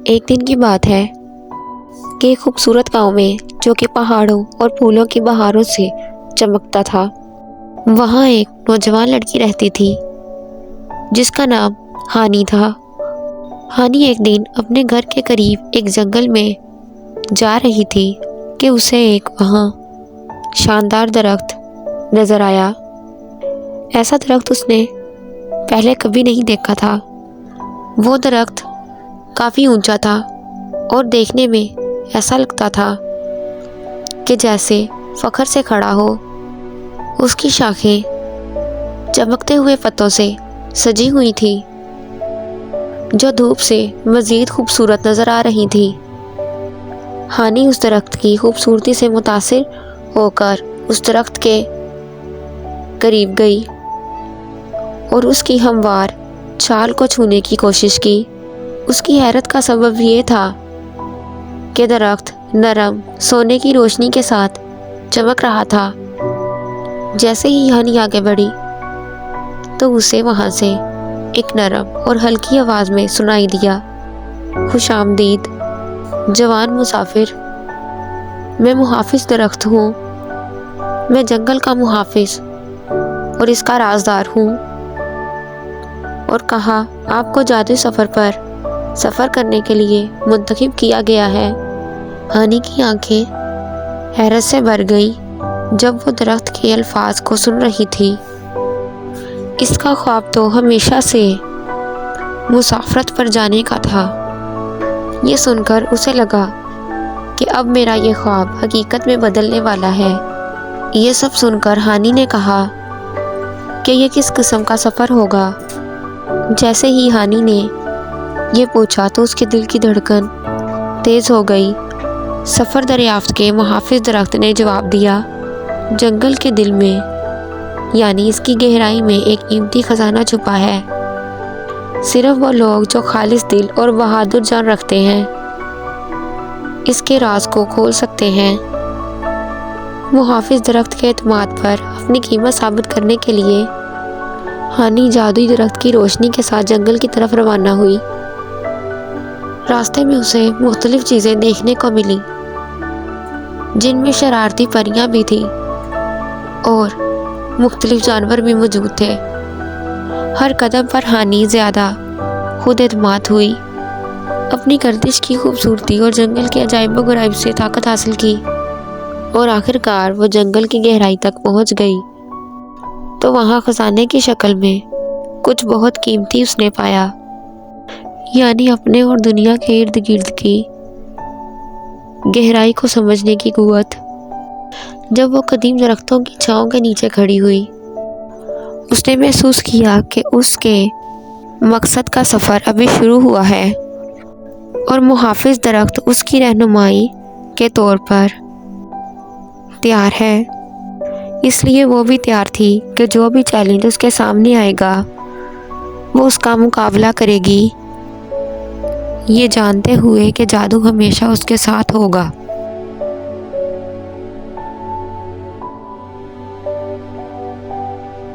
ایک دن کی بات ہے کہ ایک خوبصورت گاؤں میں جو کہ پہاڑوں اور پھولوں کی بہاروں سے چمکتا تھا، وہاں ایک نوجوان لڑکی رہتی تھی جس کا نام ہانی تھا۔ ہانی ایک دن اپنے گھر کے قریب ایک جنگل میں جا رہی تھی کہ اسے ایک وہاں شاندار درخت نظر آیا۔ ایسا درخت اس نے پہلے کبھی نہیں دیکھا تھا۔ وہ درخت کافی اونچا تھا اور دیکھنے میں ایسا لگتا تھا کہ جیسے فخر سے کھڑا ہو۔ اس کی شاخیں چمکتے ہوئے پتوں سے سجی ہوئی تھی جو دھوپ سے مزید خوبصورت نظر آ رہی تھی۔ ہانی اس درخت کی خوبصورتی سے متاثر ہو کر اس درخت کے قریب گئی اور اس کی ہموار چھال کو چھونے کی کوشش کی۔ اس کی حیرت کا سبب یہ تھا کہ درخت نرم سونے کی روشنی کے ساتھ چمک رہا تھا۔ جیسے ہی ہانی آگے بڑھی تو اسے وہاں سے ایک نرم اور ہلکی آواز میں سنائی دیا، خوش آمدید جوان مسافر، میں محافظ درخت ہوں، میں جنگل کا محافظ اور اس کا رازدار ہوں، اور کہا آپ کو جادوئی سفر پر سفر کرنے کے لیے منتخب کیا گیا ہے۔ ہانی کی آنکھیں حیرت سے بھر گئیں جب وہ درخت کے الفاظ کو سن رہی تھی۔ اس کا خواب تو ہمیشہ سے مسافرت پر جانے کا تھا۔ یہ سن کر اسے لگا کہ اب میرا یہ خواب حقیقت میں بدلنے والا ہے۔ یہ سب سن کر ہانی نے کہا کہ یہ کس قسم کا سفر ہوگا۔ جیسے ہی ہانی نے یہ پوچھا تو اس کے دل کی دھڑکن تیز ہو گئی۔ سفر دریافت کے محافظ درخت نے جواب دیا، جنگل کے دل میں یعنی اس کی گہرائی میں ایک قیمتی خزانہ چھپا ہے۔ صرف وہ لوگ جو خالص دل اور بہادر جان رکھتے ہیں اس کے راز کو کھول سکتے ہیں۔ محافظ درخت کے اعتماد پر اپنی قیمت ثابت کرنے کے لیے ہانی جادوئی درخت کی روشنی کے ساتھ جنگل کی طرف روانہ ہوئی۔ راستے میں اسے مختلف چیزیں دیکھنے کو ملی جن میں شرارتی پریاں بھی تھیں اور مختلف جانور بھی موجود تھے۔ ہر قدم پر ہانی زیادہ خود اعتماد ہوئی، اپنی گردش کی خوبصورتی اور جنگل کے عجائب و غرائب سے طاقت حاصل کی، اور آخر کار وہ جنگل کی گہرائی تک پہنچ گئی تو وہاں خزانے کی شکل میں کچھ بہت قیمتی اس نے پایا، یعنی اپنے اور دنیا کے ارد گرد کی گہرائی کو سمجھنے کی قوت۔ جب وہ قدیم درختوں کی چھاؤں کے نیچے کھڑی ہوئی، اس نے محسوس کیا کہ اس کے مقصد کا سفر ابھی شروع ہوا ہے اور محافظ درخت اس کی رہنمائی کے طور پر تیار ہے۔ اس لیے وہ بھی تیار تھی کہ جو بھی چیلنج اس کے سامنے آئے گا وہ اس کا مقابلہ کرے گی، یہ جانتے ہوئے کہ جادو ہمیشہ اس کے ساتھ ہوگا۔